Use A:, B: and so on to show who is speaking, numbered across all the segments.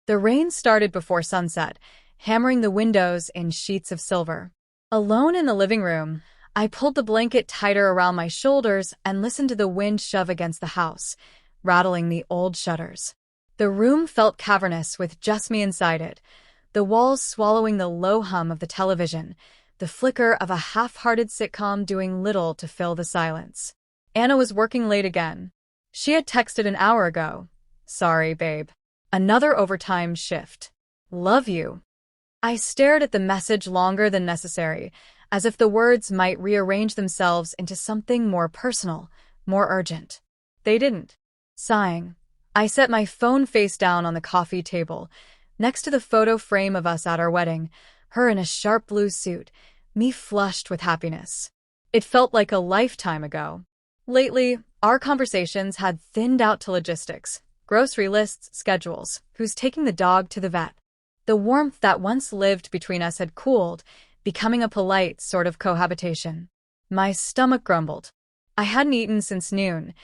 A: The rain started before sunset, hammering the windows in sheets of silver. Alone in the living room, I pulled the blanket tighter around my shoulders and listened to the wind shove against the house, rattling the old shutters. The room felt cavernous with just me inside it, the walls swallowing the low hum of the television, the flicker of a half-hearted sitcom doing little to fill the silence. Anna was working late again. She had texted an hour ago. "Sorry, babe. Another overtime shift. Love you." I stared at the message longer than necessary, as if the words might rearrange themselves into something more personal, more urgent. They didn't. Sighing, I set my phone face down on the coffee table, next to the photo frame of us at our wedding, her in a sharp blue suit, me flushed with happiness. It felt like a lifetime ago. Lately, our conversations had thinned out to logistics, grocery lists, schedules, who's taking the dog to the vet. The warmth that once lived between us had cooled, becoming a polite sort of cohabitation. My stomach grumbled. I hadn't eaten since noon,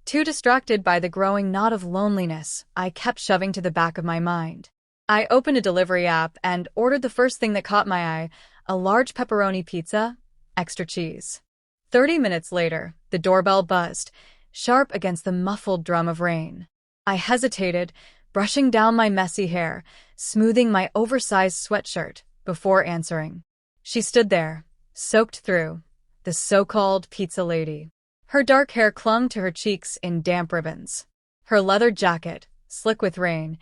A: too distracted by the growing knot of loneliness I kept shoving to the back of my mind. I opened a delivery app and ordered the first thing that caught my eye, a large pepperoni pizza, extra cheese. 30 minutes later, the doorbell buzzed, sharp against the muffled drum of rain. I hesitated, brushing down my messy hair, smoothing my oversized sweatshirt, before answering. She stood there, soaked through, the so-called pizza lady. Her dark hair clung to her cheeks in damp ribbons. Her leather jacket, slick with rain,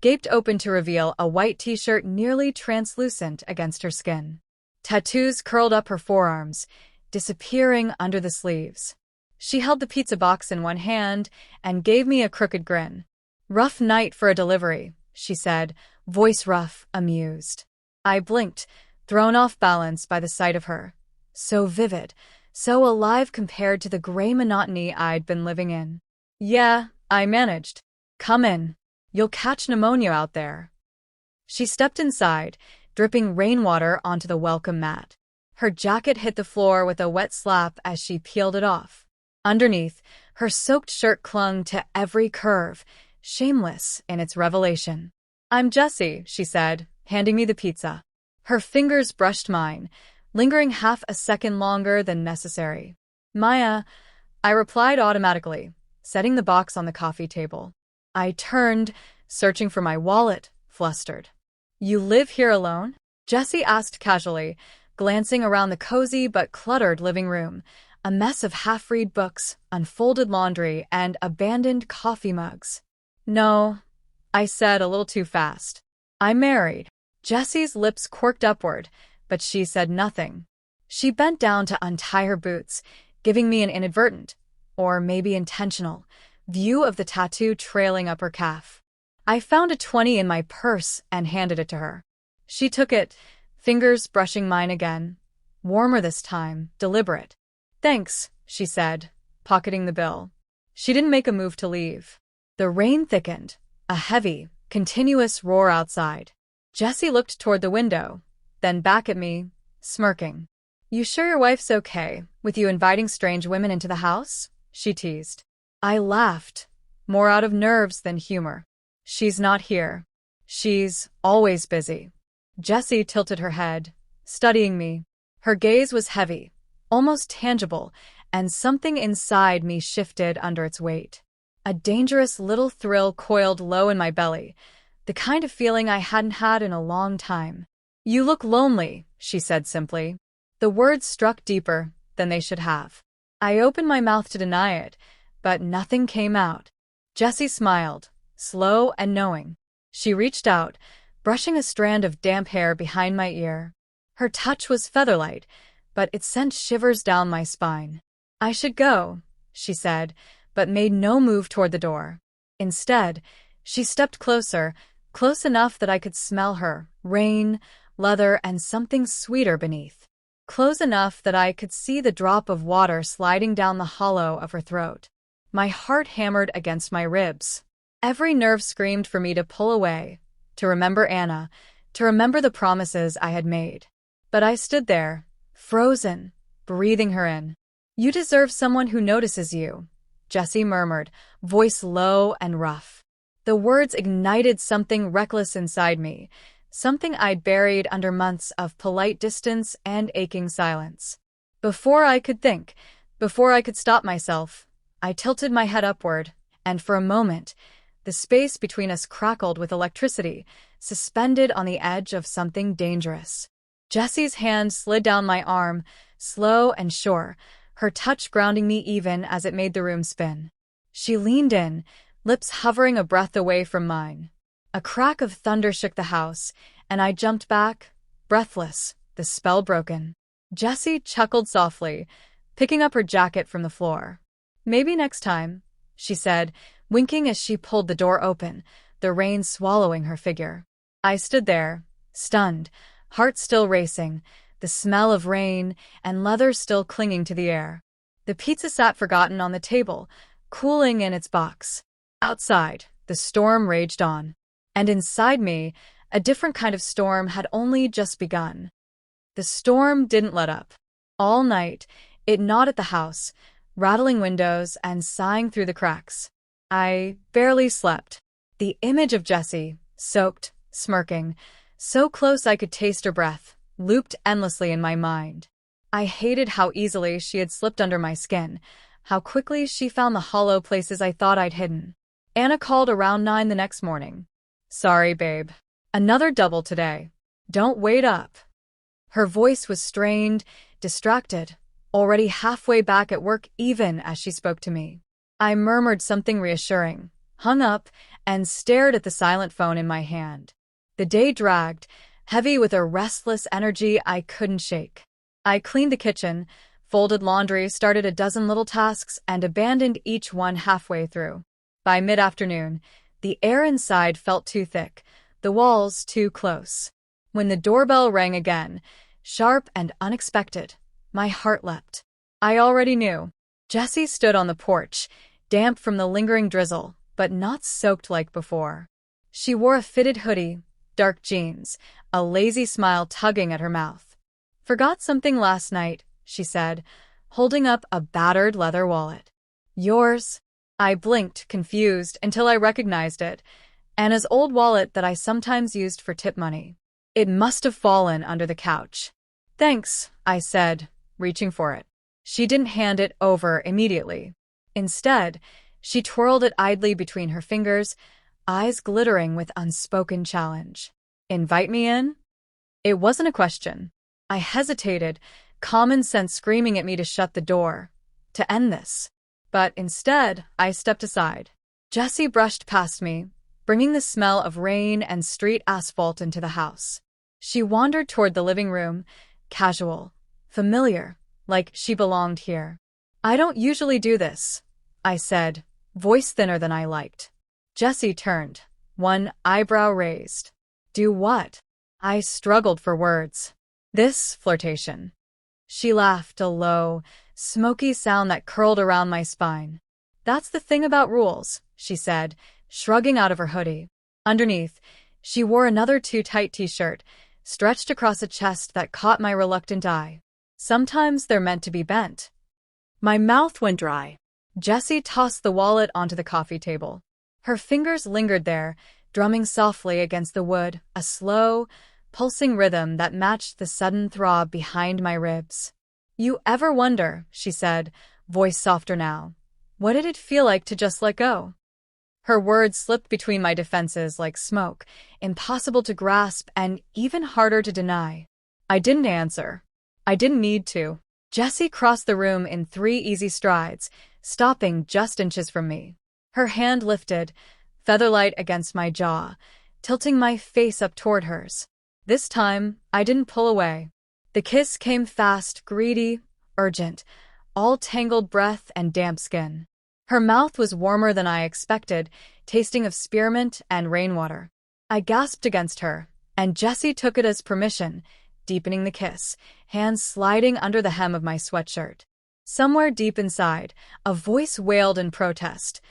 A: gaped open to reveal a white t-shirt nearly translucent against her skin. Tattoos curled up her forearms, disappearing under the sleeves. She held the pizza box in one hand and gave me a crooked grin. "Rough night for a delivery," she said, voice rough, amused. I blinked, thrown off balance by the sight of her. So vivid, so alive compared to the gray monotony I'd been living in. "Yeah," I managed. "Come in. You'll catch pneumonia out there." She stepped inside, dripping rainwater onto the welcome mat. Her jacket hit the floor with a wet slap as she peeled it off. Underneath, her soaked shirt clung to every curve, shameless in its revelation. "I'm Jessie," she said, handing me the pizza. Her fingers brushed mine, lingering half a second longer than necessary. "Maya," I replied automatically, setting the box on the coffee table. I turned, searching for my wallet, flustered. "You live here alone?" Jessie asked casually, glancing around the cozy but cluttered living room, a mess of half-read books, unfolded laundry, and abandoned coffee mugs. "No," I said a little too fast. "I'm married." Jessie's lips quirked upward, but she said nothing. She bent down to untie her boots, giving me an inadvertent, or maybe intentional, view of the tattoo trailing up her calf. I found a 20 in my purse and handed it to her. She took it, fingers brushing mine again. Warmer this time, deliberate. "Thanks," she said, pocketing the bill. She didn't make a move to leave. The rain thickened, a heavy, continuous roar outside. Jessie looked toward the window, then back at me, smirking. "You sure your wife's okay, with you inviting strange women into the house?" she teased. I laughed, more out of nerves than humor. "She's not here. She's always busy." Jessie tilted her head, studying me. Her gaze was heavy, almost tangible, and something inside me shifted under its weight. A dangerous little thrill coiled low in my belly, the kind of feeling I hadn't had in a long time. "You look lonely," she said simply. The words struck deeper than they should have. I opened my mouth to deny it, but nothing came out. Jessie smiled, slow and knowing. She reached out, brushing a strand of damp hair behind my ear. Her touch was featherlight, but it sent shivers down my spine. "I should go," she said, but made no move toward the door. Instead, she stepped closer, close enough that I could smell her, rain, leather, and something sweeter beneath. Close enough that I could see the drop of water sliding down the hollow of her throat. My heart hammered against my ribs. Every nerve screamed for me to pull away, to remember Anna, to remember the promises I had made. But I stood there, frozen, breathing her in. "You deserve someone who notices you," Jessie murmured, voice low and rough. The words ignited something reckless inside me, something I'd buried under months of polite distance and aching silence. Before I could think, before I could stop myself, I tilted my head upward, and for a moment, the space between us crackled with electricity, suspended on the edge of something dangerous. Jessie's hand slid down my arm, slow and sure, her touch grounding me even as it made the room spin. She leaned in, lips hovering a breath away from mine. A crack of thunder shook the house, and I jumped back, breathless, the spell broken. Jessie chuckled softly, picking up her jacket from the floor. "Maybe next time," she said, winking as she pulled the door open, the rain swallowing her figure. I stood there, stunned, heart still racing, the smell of rain and leather still clinging to the air. The pizza sat forgotten on the table, cooling in its box. Outside, the storm raged on. And inside me, a different kind of storm had only just begun. The storm didn't let up. All night, it gnawed at the house, rattling windows and sighing through the cracks. I barely slept. The image of Jessie, soaked, smirking, so close I could taste her breath, looped endlessly in my mind. I hated how easily she had slipped under my skin, how quickly she found the hollow places I thought I'd hidden. Anna called around 9 the next morning. "Sorry, babe. Another double today. Don't wait up." Her voice was strained, distracted, already halfway back at work even as she spoke to me. I murmured something reassuring, hung up, and stared at the silent phone in my hand. The day dragged, heavy with a restless energy I couldn't shake. I cleaned the kitchen, folded laundry, started a dozen little tasks, and abandoned each one halfway through. By mid-afternoon, the air inside felt too thick, the walls too close. When the doorbell rang again, sharp and unexpected, my heart leapt. I already knew. Jessie stood on the porch, damp from the lingering drizzle, but not soaked like before. She wore a fitted hoodie, dark jeans, a lazy smile tugging at her mouth. "Forgot something last night," she said, holding up a battered leather wallet. "Yours?" I blinked, confused, until I recognized it, Anna's old wallet that I sometimes used for tip money. It must have fallen under the couch. "Thanks," I said, reaching for it. She didn't hand it over immediately. Instead, she twirled it idly between her fingers, eyes glittering with unspoken challenge. "Invite me in?" It wasn't a question. I hesitated, common sense screaming at me to shut the door, to end this. But instead, I stepped aside. Jessie brushed past me, bringing the smell of rain and street asphalt into the house. She wandered toward the living room, casual, familiar, like she belonged here. "I don't usually do this," I said, voice thinner than I liked. Jessie turned, one eyebrow raised. "Do what?" I struggled for words. "This flirtation." She laughed, a low, smoky sound that curled around my spine. "That's the thing about rules," she said, shrugging out of her hoodie. Underneath, she wore another too-tight t-shirt, stretched across a chest that caught my reluctant eye. "Sometimes they're meant to be bent." My mouth went dry. Jessie tossed the wallet onto the coffee table. Her fingers lingered there, drumming softly against the wood, a slow, pulsing rhythm that matched the sudden throb behind my ribs. "You ever wonder," she said, voice softer now, "what did it feel like to just let go?" Her words slipped between my defenses like smoke, impossible to grasp and even harder to deny. I didn't answer. I didn't need to. Jessie crossed the room in 3 easy strides, stopping just inches from me. Her hand lifted, featherlight against my jaw, tilting my face up toward hers. This time, I didn't pull away. The kiss came fast, greedy, urgent, all tangled breath and damp skin. Her mouth was warmer than I expected, tasting of spearmint and rainwater. I gasped against her, and Jessie took it as permission, deepening the kiss, hands sliding under the hem of my sweatshirt. Somewhere deep inside, a voice wailed in protest.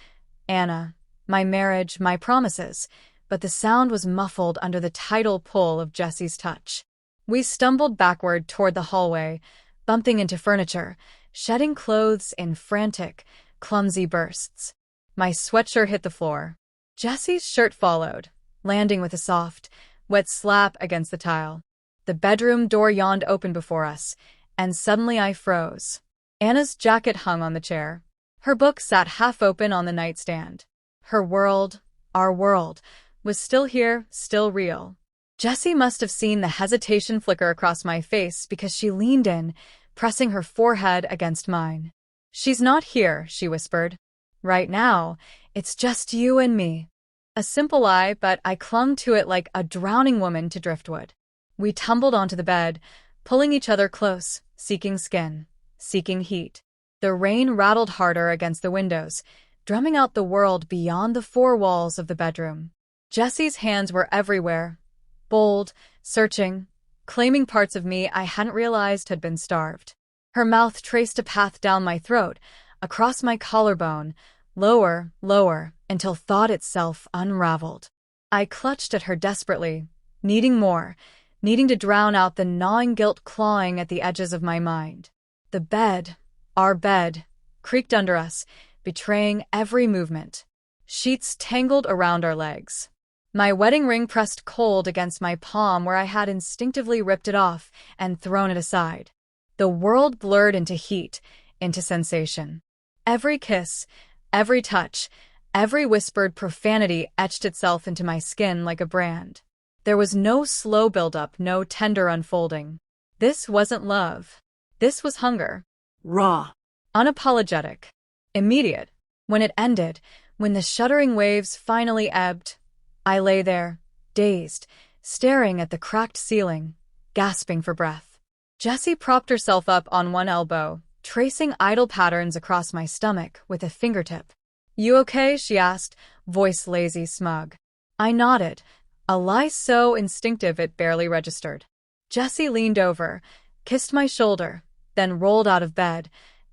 A: "Anna, my marriage, my promises," but the sound was muffled under the tidal pull of Jessie's touch. We stumbled backward toward the hallway, bumping into furniture, shedding clothes in frantic, clumsy bursts. My sweatshirt hit the floor. Jesse's shirt followed, landing with a soft, wet slap against the tile. The bedroom door yawned open before us, and suddenly I froze. Anna's jacket hung on the chair. Her book sat half open on the nightstand. Her world, our world, was still here, still real. Jessie must have seen the hesitation flicker across my face because she leaned in, pressing her forehead against mine. "She's not here," she whispered. "Right now, it's just you and me." A simple lie, but I clung to it like a drowning woman to driftwood. We tumbled onto the bed, pulling each other close, seeking skin, seeking heat. The rain rattled harder against the windows, drumming out the world beyond the four walls of the bedroom. Jessie's hands were everywhere, bold, searching, claiming parts of me I hadn't realized had been starved. Her mouth traced a path down my throat, across my collarbone, lower, lower, until thought itself unraveled. I clutched at her desperately, needing more, needing to drown out the gnawing guilt clawing at the edges of my mind. The bed, our bed, creaked under us, betraying every movement. Sheets tangled around our legs. My wedding ring pressed cold against my palm where I had instinctively ripped it off and thrown it aside. The world blurred into heat, into sensation. Every kiss, every touch, every whispered profanity etched itself into my skin like a brand. There was no slow buildup, no tender unfolding. This wasn't love. This was hunger.
B: Raw.
A: Unapologetic. Immediate. When it ended, when the shuddering waves finally ebbed, I lay there, dazed, staring at the cracked ceiling, gasping for breath. Jessie propped herself up on one elbow, tracing idle patterns across my stomach with a fingertip. "You okay?" she asked, voice lazy, smug. I nodded, a lie so instinctive it barely registered. Jessie leaned over, kissed my shoulder, then rolled out of bed,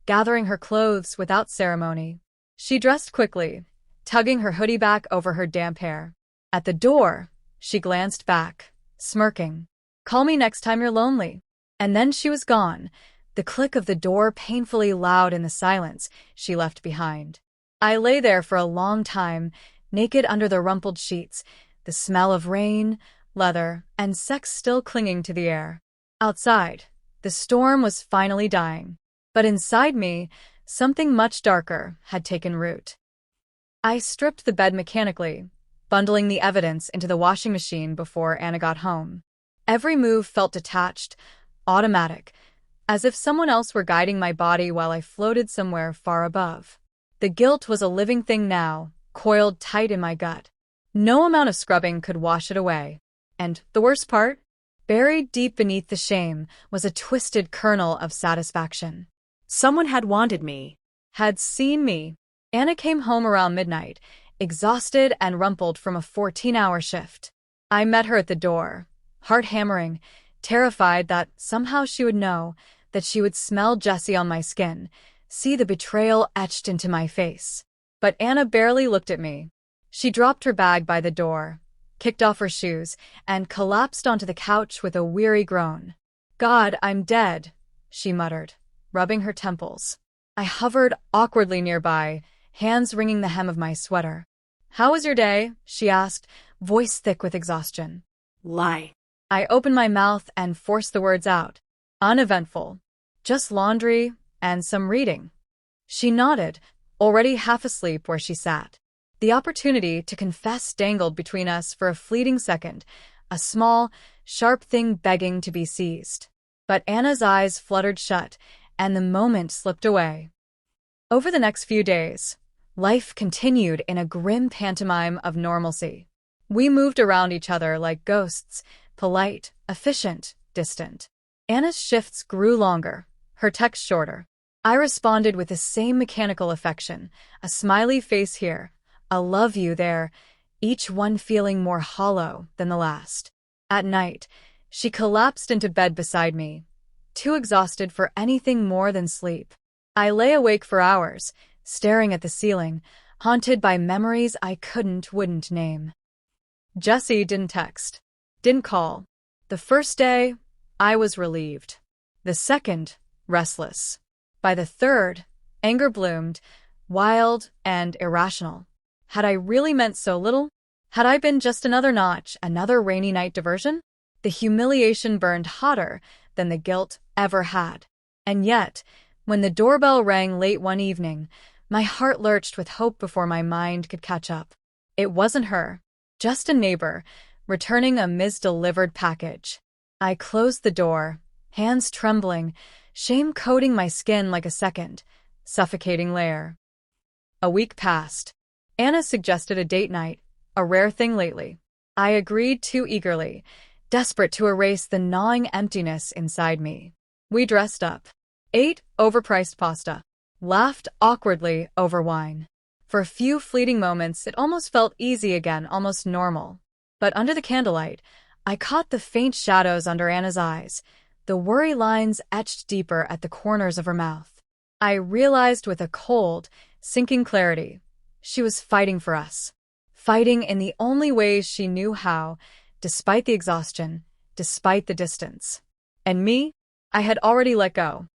A: gathering her clothes without ceremony. She dressed quickly, tugging her hoodie back over her damp hair. At the door, she glanced back, smirking. "Call me next time you're lonely." And then she was gone, the click of the door painfully loud in the silence she left behind. I lay there for a long time, naked under the rumpled sheets, the smell of rain, leather, and sex still clinging to the air. Outside, the storm was finally dying. But inside me, something much darker had taken root. I stripped the bed mechanically, bundling the evidence into the washing machine before Anna got home. Every move felt detached, automatic, as if someone else were guiding my body while I floated somewhere far above. The guilt was a living thing now, coiled tight in my gut. No amount of scrubbing could wash it away. And the worst part? Buried deep beneath the shame was a twisted kernel of satisfaction.
B: Someone had wanted me.
A: Had seen me. Anna came home around midnight, exhausted and rumpled from a 14-hour shift. I met her at the door, heart hammering, terrified that somehow she would know, that she would smell Jessie on my skin, see the betrayal etched into my face. But Anna barely looked at me. She dropped her bag by the door, kicked off her shoes, and collapsed onto the couch with a weary groan. "God, I'm dead," she muttered, rubbing her temples. I hovered awkwardly nearby, hands wringing the hem of my sweater. "How was your day?" she asked, voice thick with exhaustion.
B: Lie.
A: I opened my mouth and forced the words out. "Uneventful. Just laundry and some reading." She nodded, already half asleep where she sat. The opportunity to confess dangled between us for a fleeting second, a small, sharp thing begging to be seized. But Anna's eyes fluttered shut, and the moment slipped away. Over the next few days, life continued in a grim pantomime of normalcy. We moved around each other like ghosts, polite, efficient, distant. Anna's shifts grew longer, her texts shorter. I responded with the same mechanical affection, a smiley face here, a love you there, each one feeling more hollow than the last. At night, she collapsed into bed beside me, too exhausted for anything more than sleep. I lay awake for hours, staring at the ceiling, haunted by memories I wouldn't name. Jessie didn't text, didn't call. The first day, I was relieved. The second, restless. By the third, anger bloomed, wild and irrational. Had I really meant so little? Had I been just another notch, another rainy night diversion? The humiliation burned hotter than the guilt ever had. And yet, when the doorbell rang late one evening, my heart lurched with hope before my mind could catch up. It wasn't her, just a neighbor, returning a misdelivered package. I closed the door, hands trembling, shame coating my skin like a second, suffocating layer. A week passed. Anna suggested a date night, a rare thing lately. I agreed too eagerly, desperate to erase the gnawing emptiness inside me. We dressed up, ate overpriced pasta, laughed awkwardly over wine. For a few fleeting moments, it almost felt easy again, almost normal. But under the candlelight, I caught the faint shadows under Anna's eyes, the worry lines etched deeper at the corners of her mouth. I realized with a cold, sinking clarity, she was fighting for us. Fighting in the only ways she knew how, despite the exhaustion, despite the distance. And me? I had already let go.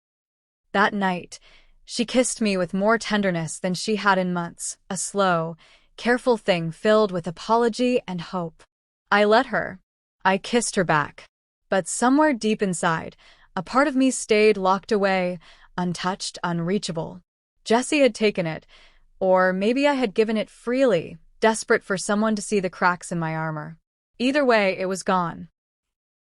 A: That night, she kissed me with more tenderness than she had in months, a slow, careful thing filled with apology and hope. I let her. I kissed her back. But somewhere deep inside, a part of me stayed locked away, untouched, unreachable. Jessie had taken it, or maybe I had given it freely, desperate for someone to see the cracks in my armor. Either way, it was gone.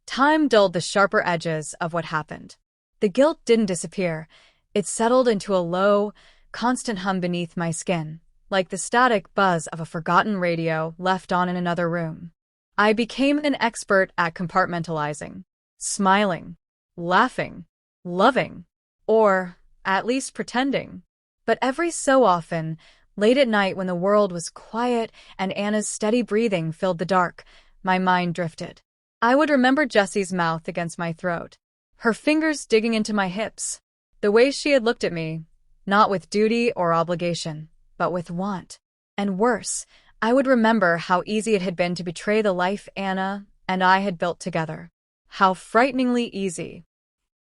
A: Time dulled the sharper edges of what happened. The guilt didn't disappear. It settled into a low, constant hum beneath my skin, like the static buzz of a forgotten radio left on in another room. I became an expert at compartmentalizing, smiling, laughing, loving, or at least pretending. But every so often, late at night when the world was quiet and Anna's steady breathing filled the dark, my mind drifted. I would remember Jessie's mouth against my throat, her fingers digging into my hips, the way she had looked at me, not with duty or obligation, but with want. And worse, I would remember how easy it had been to betray the life Anna and I had built together. How frighteningly easy.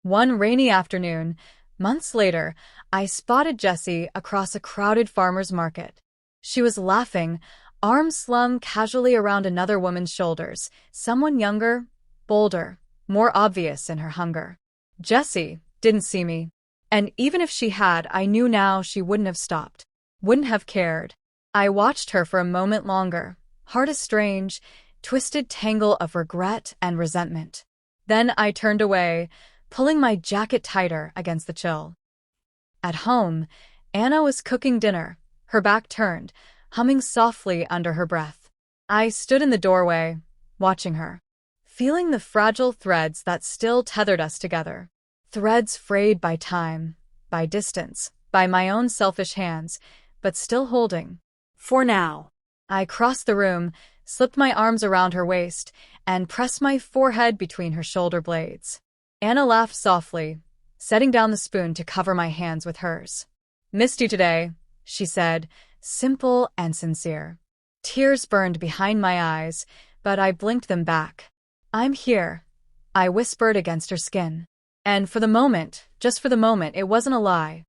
A: One rainy afternoon, months later, I spotted Jessie across a crowded farmer's market. She was laughing, arms slung casually around another woman's shoulders, someone younger, bolder, more obvious in her hunger. Jessie didn't see me, and even if she had, I knew now she wouldn't have stopped, wouldn't have cared. I watched her for a moment longer, heart a strange, twisted tangle of regret and resentment. Then I turned away, pulling my jacket tighter against the chill. At home, Anna was cooking dinner, her back turned, humming softly under her breath. I stood in the doorway, watching her, feeling the fragile threads that still tethered us together. Threads frayed by time, by distance, by my own selfish hands, but still holding.
B: For now.
A: I crossed the room, slipped my arms around her waist, and pressed my forehead between her shoulder blades. Anna laughed softly, setting down the spoon to cover my hands with hers. "Missed you today," she said, simple and sincere. Tears burned behind my eyes, but I blinked them back. "I'm here," I whispered against her skin. And for the moment, just for the moment, it wasn't a lie.